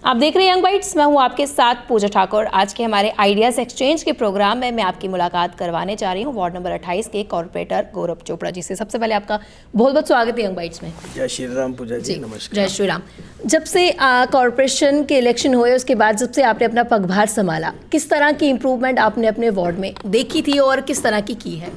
आप देख रहे हैं यंग बाइट्स। मैं हूं आपके साथ पूजा ठाकुर। आज के हमारे आइडियाज़ एक्सचेंज के प्रोग्राम में मैं आपकी मुलाकात करवाने जा रही हूं वार्ड नंबर 28 के कॉर्पोरेटर गौरव चोपड़ा जी से। सबसे पहले आपका बहुत बहुत स्वागत है यंग बाइट्स में। जय श्री राम पूजा जी, नमस्कार। जय श्री राम। जब से कॉर्पोरेशन के इलेक्शन हुए उसके बाद जब से आपने अपना पगभार संभाला, किस तरह की इम्प्रूवमेंट आपने अपने वार्ड में देखी थी और किस तरह की है?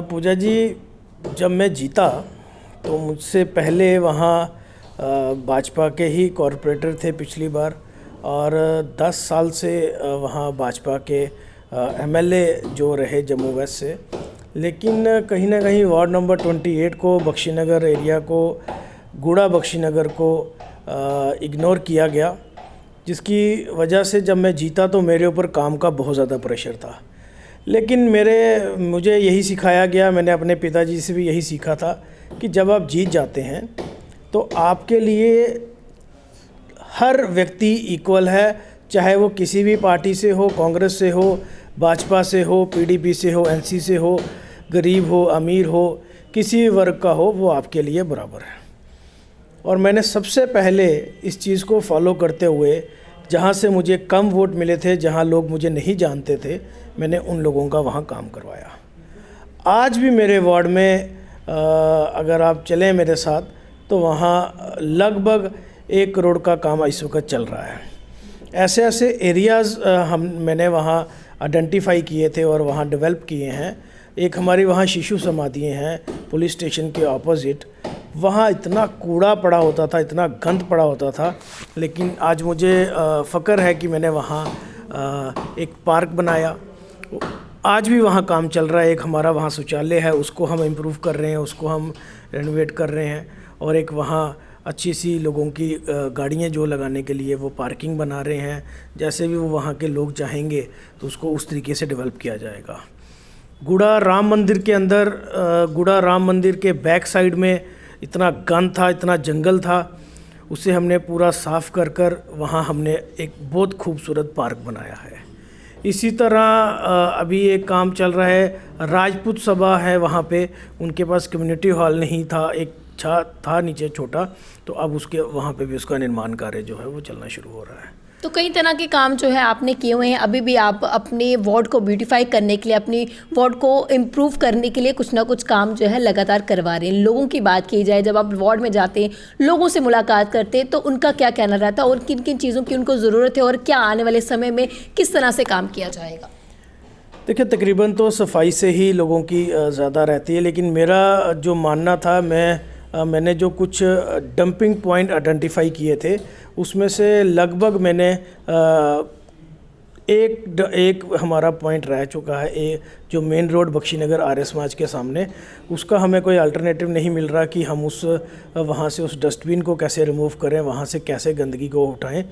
पूजा जी, जब मैं जीता तो मुझसे पहले वहाँ भाजपा के ही कॉरपोरेटर थे पिछली बार, और 10 साल से वहाँ भाजपा के एमएलए जो रहे जम्मू वेस्ट से। लेकिन कहीं ना कहीं वार्ड नंबर 28 को, बख्शीनगर एरिया को, गूड़ा बख्शीनगर को इग्नोर किया गया, जिसकी वजह से जब मैं जीता तो मेरे ऊपर काम का बहुत ज़्यादा प्रेशर था। लेकिन मुझे यही सिखाया गया, मैंने अपने पिताजी से भी यही सीखा था कि जब आप जीत जाते हैं तो आपके लिए हर व्यक्ति इक्वल है, चाहे वो किसी भी पार्टी से हो, कांग्रेस से हो, भाजपा से हो, पीडीपी से हो, एनसी से हो, गरीब हो, अमीर हो, किसी भी वर्ग का हो, वो आपके लिए बराबर है। और मैंने सबसे पहले इस चीज़ को फॉलो करते हुए, जहाँ से मुझे कम वोट मिले थे, जहाँ लोग मुझे नहीं जानते थे, मैंने उन लोगों का वहाँ काम करवाया। आज भी मेरे वार्ड में अगर आप चलें मेरे साथ तो वहाँ लगभग 1 करोड़ का काम इस वक्त चल रहा है। ऐसे ऐसे एरियाज़ मैंने वहाँ आइडेंटिफाई किए थे और वहाँ डेवलप किए हैं। एक हमारी वहाँ शिशु समाधियाँ हैं पुलिस स्टेशन के ऑपोजिट। वहाँ इतना कूड़ा पड़ा होता था, इतना गंद पड़ा होता था, लेकिन आज मुझे फ़ख्र है कि मैंने वहाँ एक पार्क बनाया। आज भी वहाँ काम चल रहा है। एक हमारा वहाँ शौचालय है, उसको हम इम्प्रूव कर रहे हैं, उसको हम रेनोवेट कर रहे हैं, और एक वहाँ अच्छी सी लोगों की गाड़ियाँ जो लगाने के लिए वो पार्किंग बना रहे हैं। जैसे भी वो वहाँ के लोग चाहेंगे तो उसको उस तरीके से डेवलप किया जाएगा। गूड़ा राम मंदिर के अंदर, गूड़ा राम मंदिर के बैक साइड में इतना गंद था, इतना जंगल था, उसे हमने पूरा साफ़ कर वहाँ हमने एक बहुत खूबसूरत पार्क बनाया है। इसी तरह अभी एक काम चल रहा है, राजपूत सभा है वहाँ पे, उनके पास कम्युनिटी हॉल नहीं था, एक था नीचे छोटा, तो अब उसके वहाँ पे भी उसका निर्माण कार्य जो है वो चलना शुरू हो रहा है। तो कई तरह के काम जो है आपने किए हुए हैं। अभी भी आप अपने वार्ड को ब्यूटीफाई करने के लिए, अपनी वार्ड को इम्प्रूव करने के लिए कुछ ना कुछ काम जो है लगातार करवा रहे हैं। लोगों की बात की जाए, जब आप वार्ड में जाते हैं, लोगों से मुलाकात करते हैं, तो उनका क्या कहना रहता है और किन किन चीज़ों की उनको ज़रूरत है और क्या आने वाले समय में किस तरह से काम किया जाएगा? देखिए, तकरीबन तो सफाई से ही लोगों की ज़्यादा रहती है, लेकिन मेरा जो मानना था, मैंने जो कुछ डंपिंग पॉइंट आइडेंटिफाई किए थे, उसमें से लगभग मैंने एक हमारा पॉइंट रह चुका है, जो मेन रोड बख्शीनगर आर्य समाज के सामने, उसका हमें कोई अल्टरनेटिव नहीं मिल रहा कि हम वहाँ से उस डस्टबिन को कैसे रिमूव करें, वहाँ से कैसे गंदगी को उठाएं।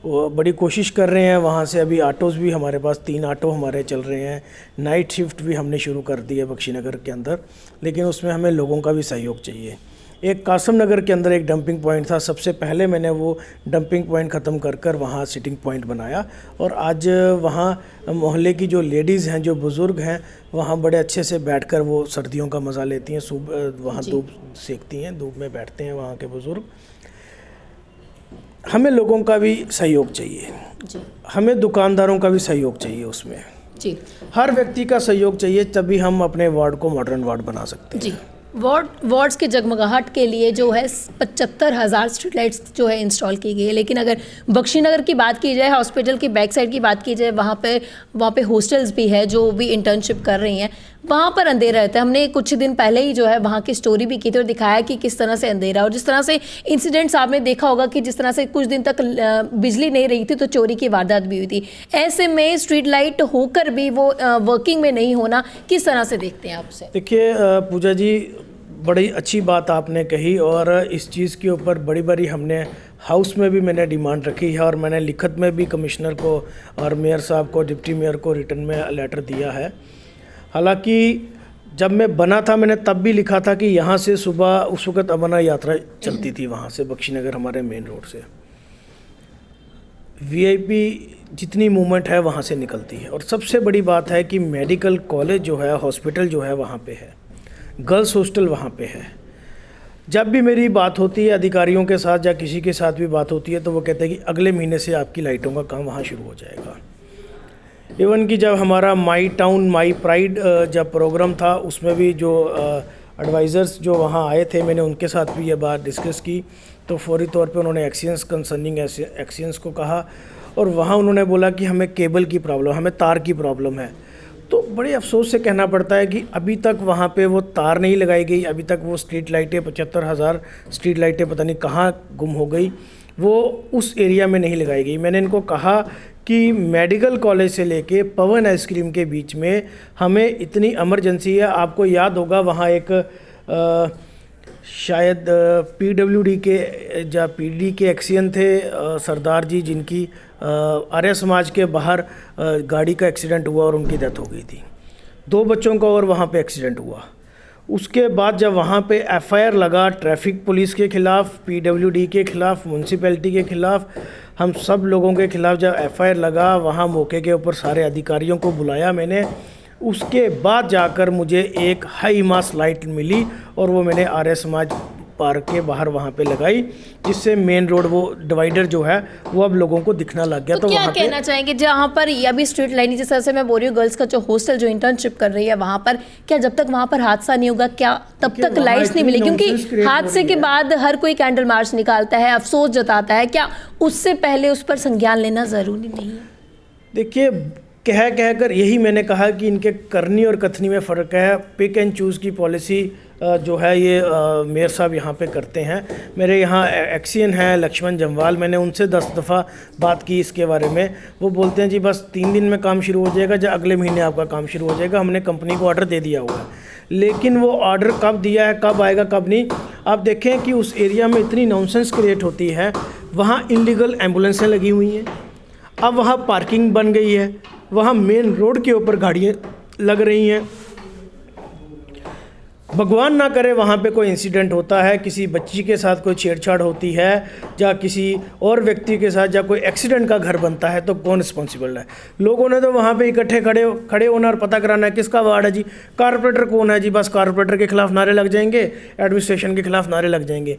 वो बड़ी कोशिश कर रहे हैं। वहाँ से अभी ऑटोज़ भी हमारे पास 3 ऑटो हमारे चल रहे हैं। नाइट शिफ्ट भी हमने शुरू कर दी है बख्शीनगर के अंदर, लेकिन उसमें हमें लोगों का भी सहयोग चाहिए। एक कासम नगर के अंदर एक डंपिंग पॉइंट था, सबसे पहले मैंने वो डंपिंग पॉइंट ख़त्म कर वहाँ सिटिंग पॉइंट बनाया, और आज वहाँ मोहल्ले की जो लेडीज़ हैं, जो बुज़ुर्ग हैं, वहाँ बड़े अच्छे से बैठकर वो सर्दियों का मज़ा लेती हैं। सुबह वहाँ धूप सेकती हैं, धूप में बैठते हैं वहाँ के बुज़ुर्ग। हमें लोगों का भी सहयोग चाहिए जी। हमें दुकानदारों का भी सहयोग चाहिए उसमें जी। हर व्यक्ति का सहयोग चाहिए, तभी हम अपने वार्ड को मॉडर्न वार्ड बना सकते हैं जी। वार्ड्स के जगमगाहट के लिए जो है 75,000 स्ट्रीट लाइट्स जो है इंस्टॉल की गई है। लेकिन अगर बख्शीनगर की बात की जाए, हॉस्पिटल की बैक साइड की बात की जाए, वहाँ पे हॉस्टल्स भी है जो भी इंटर्नशिप कर रही हैं, वहाँ पर अंधेरा रहता है। हमने कुछ दिन पहले ही जो है वहाँ की स्टोरी भी की थी और दिखाया कि किस तरह से अंधेरा, और जिस तरह से इंसिडेंट्स आपने देखा होगा कि जिस तरह से कुछ दिन तक बिजली नहीं रही थी तो चोरी की वारदात भी हुई थी। ऐसे में स्ट्रीट लाइट होकर भी वो वर्किंग में नहीं होना, किस तरह से देखते हैं आपसे? देखिए पूजा जी, बड़ी अच्छी बात आपने कही, और इस चीज़ के ऊपर बड़ी हमने हाउस में भी मैंने डिमांड रखी है, और मैंने लिखत में भी कमिश्नर को और मेयर साहब को, डिप्टी मेयर को रिटर्न में लेटर दिया है। हालांकि जब मैं बना था, मैंने तब भी लिखा था कि यहाँ से सुबह उस वक़्त अमरनाथ यात्रा चलती थी, वहाँ से बख्शीनगर हमारे मेन रोड से वीआईपी जितनी मूवमेंट है वहाँ से निकलती है। और सबसे बड़ी बात है कि मेडिकल कॉलेज जो है, हॉस्पिटल जो है वहाँ पे है, गर्ल्स हॉस्टल वहाँ पे है, जब भी मेरी बात होती है अधिकारियों के साथ या किसी के साथ भी बात होती है तो वो कहते हैं कि अगले महीने से आपकी लाइटों का काम वहाँ शुरू हो जाएगा। इवन कि जब हमारा माई टाउन माई प्राइड जब प्रोग्राम था उसमें भी जो एडवाइज़र्स जो वहाँ आए थे, मैंने उनके साथ भी ये बात डिस्कस की, तो फौरी तौर पे उन्होंने एक्शंस कंसर्निंग एक्शंस को कहा और वहाँ उन्होंने बोला कि हमें केबल की प्रॉब्लम, हमें तार की प्रॉब्लम है। तो बड़े अफसोस से कहना पड़ता है कि अभी तक वहाँ पे वो तार नहीं लगाई गई, अभी तक वो स्ट्रीट लाइटें 75,000 स्ट्रीट लाइटें पता नहीं कहाँ गुम हो गई, वो उस एरिया में नहीं लगाई गई। मैंने इनको कहा कि मेडिकल कॉलेज से लेके पवन आइसक्रीम के बीच में हमें इतनी इमरजेंसी है। आपको याद होगा वहाँ एक शायद PWD के या PD के एक्सीडेंट थे सरदार जी, जिनकी आर्य समाज के बाहर गाड़ी का एक्सीडेंट हुआ और उनकी डेथ हो गई थी। 2 बच्चों का और वहाँ पे एक्सीडेंट हुआ। उसके बाद जब वहाँ पे FIR लगा ट्रैफिक पुलिस के ख़िलाफ़, PWD के ख़िलाफ़, म्यूनसिपैलिटी के ख़िलाफ़, हम सब लोगों के ख़िलाफ़ जब FIR लगा, वहाँ मौके के ऊपर सारे अधिकारियों को बुलाया मैंने। उसके बाद जाकर मुझे एक हाई मास लाइट मिली और वो मैंने आर्य समाज पार्क के बाहर वहाँ पे लगाई, जिससे मेन रोड वो डिवाइडर जो है वो अब लोगों को दिखना लग गया। तो क्या कहना चाहेंगे जहाँ पर ये अभी स्ट्रीट लाइट, जिस तरह से मैं बोल रही हूँ गर्ल्स का जो हॉस्टल जो इंटर्नशिप कर रही है वहाँ पर, क्या जब तक वहाँ पर हादसा नहीं होगा क्या तब तक लाइट्स नहीं मिली? क्योंकि हादसे के बाद हर कोई कैंडल मार्च निकालता है, अफसोस जताता है, क्या उससे पहले उस पर संज्ञान लेना ज़रूरी नहीं है? देखिए, कह कर यही मैंने कहा कि इनके करनी और कथनी में फ़र्क है। पिक एंड चूज़ की पॉलिसी जो है ये मेयर साहब यहाँ पे करते हैं। मेरे यहाँ एक्सियन हैं लक्ष्मण जम्वाल, मैंने उनसे 10 दफ़ा बात की इसके बारे में। वो बोलते हैं जी बस 3 दिन में काम शुरू हो जाएगा, या अगले महीने आपका काम शुरू हो जाएगा, हमने कंपनी को ऑर्डर दे दिया हुआ है। लेकिन वो ऑर्डर कब दिया है, कब आएगा, कब नहीं, आप देखें कि उस एरिया में इतनी नॉनसेंस क्रिएट होती है। वहाँ इलीगल एम्बुलेंसें लगी हुई हैं, अब वहाँ पार्किंग बन गई है, वहाँ मेन रोड के ऊपर गाड़ियाँ लग रही हैं। भगवान ना करे वहाँ पे कोई इंसिडेंट होता है, किसी बच्ची के साथ कोई छेड़छाड़ होती है या किसी और व्यक्ति के साथ, या कोई एक्सीडेंट का घर बनता है, तो कौन रिस्पॉन्सिबल है? लोगों ने तो वहाँ पे इकट्ठे खड़े होना और पता कराना है किसका वार्ड है जी, कारपोरेटर कौन है जी, बस कारपोरेटर के खिलाफ नारे लग जाएंगे, एडमिनिस्ट्रेशन के खिलाफ नारे लग जाएंगे।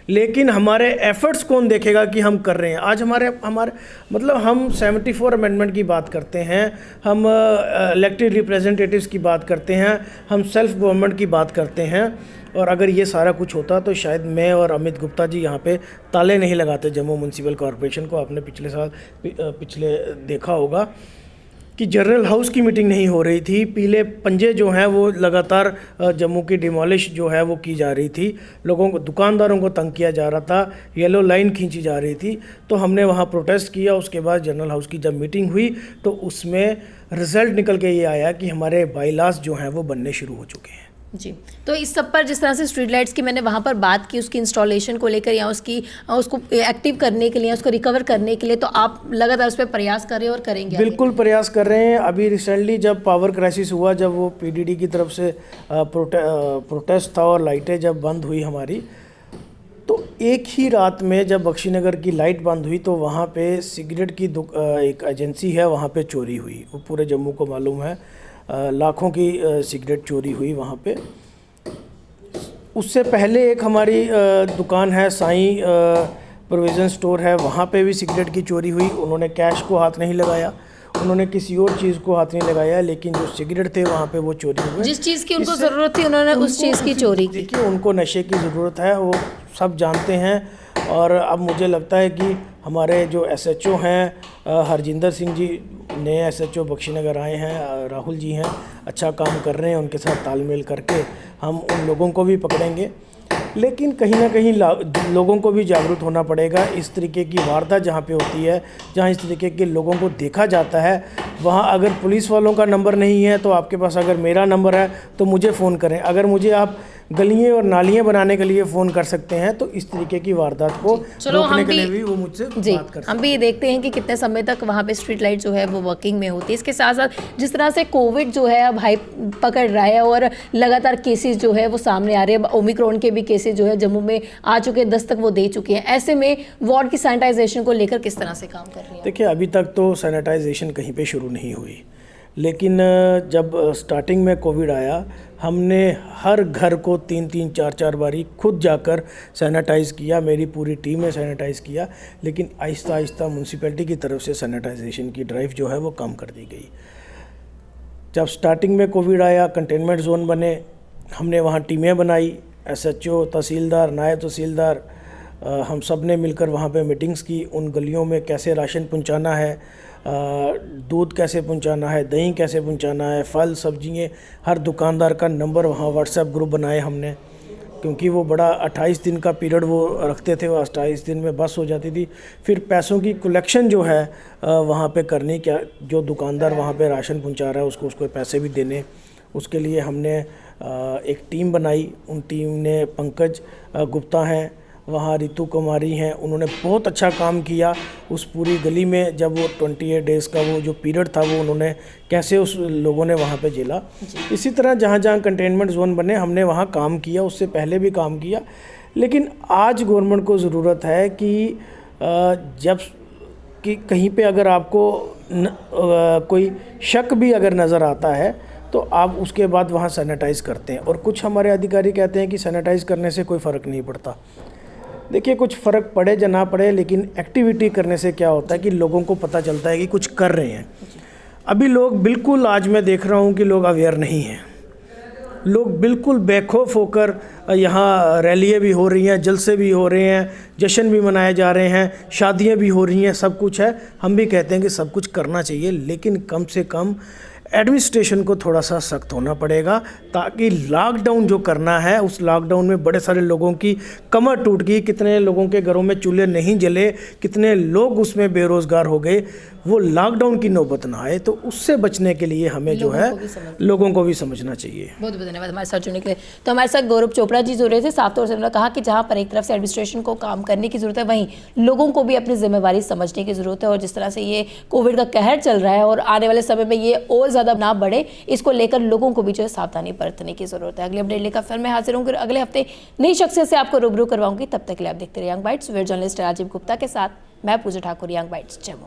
लेकिन हमारे एफर्ट्स कौन देखेगा कि हम कर रहे हैं? आज हमारे मतलब हम 74 अमेंडमेंट की बात करते हैं, हम इलेक्टेड रिप्रेजेंटेटिव्स की बात करते हैं, हम सेल्फ गवर्नमेंट की बात करते हैं, और अगर ये सारा कुछ होता तो शायद मैं और अमित गुप्ता जी यहाँ पे ताले नहीं लगाते जम्मू म्यूनसिपल कॉरपोरेशन को। आपने पिछले देखा होगा कि जनरल हाउस की मीटिंग नहीं हो रही थी, पीले पंजे जो हैं वो लगातार जम्मू की डिमोलिश जो है वो की जा रही थी, लोगों को, दुकानदारों को तंग किया जा रहा था, येलो लाइन खींची जा रही थी, तो हमने वहाँ प्रोटेस्ट किया। उसके बाद जनरल हाउस की जब मीटिंग हुई तो उसमें रिज़ल्ट निकल के ये आया कि हमारे बाईलास जो हैं वो बनने शुरू हो चुके हैं। जी, तो इस सब पर जिस तरह से स्ट्रीट लाइट्स की मैंने वहाँ पर बात की, उसकी इंस्टॉलेशन को लेकर या उसको एक्टिव करने के लिए, उसको रिकवर करने के लिए, तो आप लगातार उस पर प्रयास कर रहे हैं और करेंगे? बिल्कुल प्रयास कर रहे हैं। अभी रिसेंटली जब पावर क्राइसिस हुआ, जब वो PDD की तरफ से प्रोटेस्ट था और लाइटें जब बंद हुई हमारी, तो एक ही रात में जब बख्शीनगर की लाइट बंद हुई तो वहाँ पे सिगरेट की एक एजेंसी है, वहाँ पे चोरी हुई। वो पूरे जम्मू को मालूम है, लाखों की सिगरेट चोरी हुई वहाँ पे। उससे पहले एक हमारी दुकान है साईं प्रोविज़न स्टोर है, वहाँ पे भी सिगरेट की चोरी हुई। उन्होंने कैश को हाथ नहीं लगाया, उन्होंने किसी और चीज़ को हाथ नहीं लगाया, लेकिन जो सिगरेट थे वहाँ पे वो चोरी हुए। जिस चीज़ की उनको ज़रूरत थी उन्होंने उस चीज़ की चोरी की। देखिए, उनको नशे की ज़रूरत है, वो सब जानते हैं। और अब मुझे लगता है कि हमारे जो SHO हैं, हरजिंदर सिंह जी नए SHO बख्शीनगर आए हैं, राहुल जी हैं, अच्छा काम कर रहे हैं, उनके साथ तालमेल करके हम उन लोगों को भी पकड़ेंगे। लेकिन कहीं ना कहीं लोगों को भी जागरूक होना पड़ेगा। इस तरीके की वारदात जहाँ पे होती है, जहाँ इस तरीके के लोगों को देखा जाता है, वहाँ अगर पुलिस वालों का नंबर नहीं है तो आपके पास अगर मेरा नंबर है तो मुझे फ़ोन करें। अगर मुझे आप गलियाँ और नालियाँ बनाने के लिए फ़ोन कर सकते हैं तो इस तरीके की वारदात को रोकने के लिए भी वो मुझसे बात कर सकते हैं। हम भी देखते हैं कि कितने समय तक वहाँ पे स्ट्रीट लाइट जो है वो वर्किंग में होती है। इसके साथ साथ जिस तरह से कोविड जो है अब हाइप पकड़ रहा है और लगातार केसेस जो है वो सामने आ रहे हैं, ओमिक्रॉन के भी केसेस जो है जम्मू में आ चुके हैं, दस्तक वो दे चुके हैं। ऐसे में वार्ड की सैनिटाइजेशन को लेकर किस तरह से काम कर रही है? देखिए, अभी तक तो सैनिटाइजेशन कहीं पे शुरू नहीं हुई। लेकिन जब स्टार्टिंग में कोविड आया, हमने हर घर को 3-3, 4-4 बारी खुद जाकर सैनिटाइज़ किया, मेरी पूरी टीम ने सैनिटाइज़ किया। लेकिन आहिस्ता आहिस्ता म्यूनसिपैलिटी की तरफ से सैनिटाइजेशन की ड्राइव जो है वो कम कर दी गई। जब स्टार्टिंग में कोविड आया, कंटेनमेंट जोन बने, हमने वहाँ टीमें बनाई, SHO, तहसीलदार, नायब तहसीलदार, हम सब ने मिलकर वहाँ पे मीटिंग्स की। उन गलियों में कैसे राशन पहुँचाना है, दूध कैसे पहुँचाना है, दही कैसे पहुँचाना है, फल सब्जियाँ, हर दुकानदार का नंबर वहाँ व्हाट्सएप ग्रुप बनाए हमने, क्योंकि वो बड़ा 28 दिन का पीरियड वो रखते थे, वो 28 दिन में बस हो जाती थी। फिर पैसों की कलेक्शन जो है वहाँ पे करनी, क्या जो दुकानदार वहाँ पे राशन पहुँचा रहा है उसको पैसे भी देने, उसके लिए हमने एक टीम बनाई। उन टीम ने पंकज गुप्ता हैं, वहाँ रितु कुमारी हैं, उन्होंने बहुत अच्छा काम किया उस पूरी गली में। जब वो 28 डेज़ का वो जो पीरियड था वो उन्होंने कैसे उस लोगों ने वहाँ पे झेला। इसी तरह जहाँ जहाँ कंटेनमेंट जोन बने हमने वहाँ काम किया, उससे पहले भी काम किया। लेकिन आज गवर्नमेंट को ज़रूरत है कि जब कि कहीं पे अगर आपको कोई शक भी अगर नज़र आता है तो आप उसके बाद वहाँ सैनिटाइज़ करते हैं। और कुछ हमारे अधिकारी कहते हैं कि सैनिटाइज़ करने से कोई फ़र्क नहीं पड़ता। देखिए, कुछ फ़र्क पड़े या ना पड़े, लेकिन एक्टिविटी करने से क्या होता है कि लोगों को पता चलता है कि कुछ कर रहे हैं। अभी लोग बिल्कुल, आज मैं देख रहा हूँ कि लोग अवेयर नहीं हैं। लोग बिल्कुल बेखौफ होकर यहाँ रैलियाँ भी हो रही हैं, जलसे भी हो रहे हैं, जश्न भी मनाए जा रहे हैं, शादियाँ भी हो रही हैं, सब कुछ है। हम भी कहते हैं कि सब कुछ करना चाहिए, लेकिन कम से कम एडमिनिस्ट्रेशन को थोड़ा सा सख्त होना पड़ेगा, ताकि लॉकडाउन जो करना है, उस लॉकडाउन में बड़े सारे लोगों की कमर टूट गई, कितने लोगों के घरों में चूल्हे नहीं जले, कितने लोग उसमें बेरोज़गार हो गए। वो लॉकडाउन की नौबत ना आए, तो उससे बचने के लिए हमें जो है लोगों को भी समझना चाहिए। बहुत बहुत धन्यवाद हमारे साथ जुड़ने के लिए। तो हमारे साथ गौरव चोपड़ा जी जुड़ रहे थे। साफ तौर से उन्होंने कहा कि जहाँ पर एक तरफ से एडमिनिस्ट्रेशन को काम करने की ज़रूरत है, वहीं लोगों को भी अपनी जिम्मेवारी समझने की ज़रूरत है। और जिस तरह से ये कोविड का कहर चल रहा है और आने वाले समय में ये और ज़्यादा ना बढ़े, इसको लेकर लोगों को भी जो है सावधानी बरतने की ज़रूरत है। अगले अपडेट लेकर फिर मैं हाजिर हूँ, अगले हफ्ते नई शख्सियत से आपको रूबरू करवाऊंगी। तब तक के लिए आप देखते रहिए young bytes. Video journalist Rajeev Gupta के साथ मैं पूजा ठाकुर, यंग बाइट्स, जम्मू।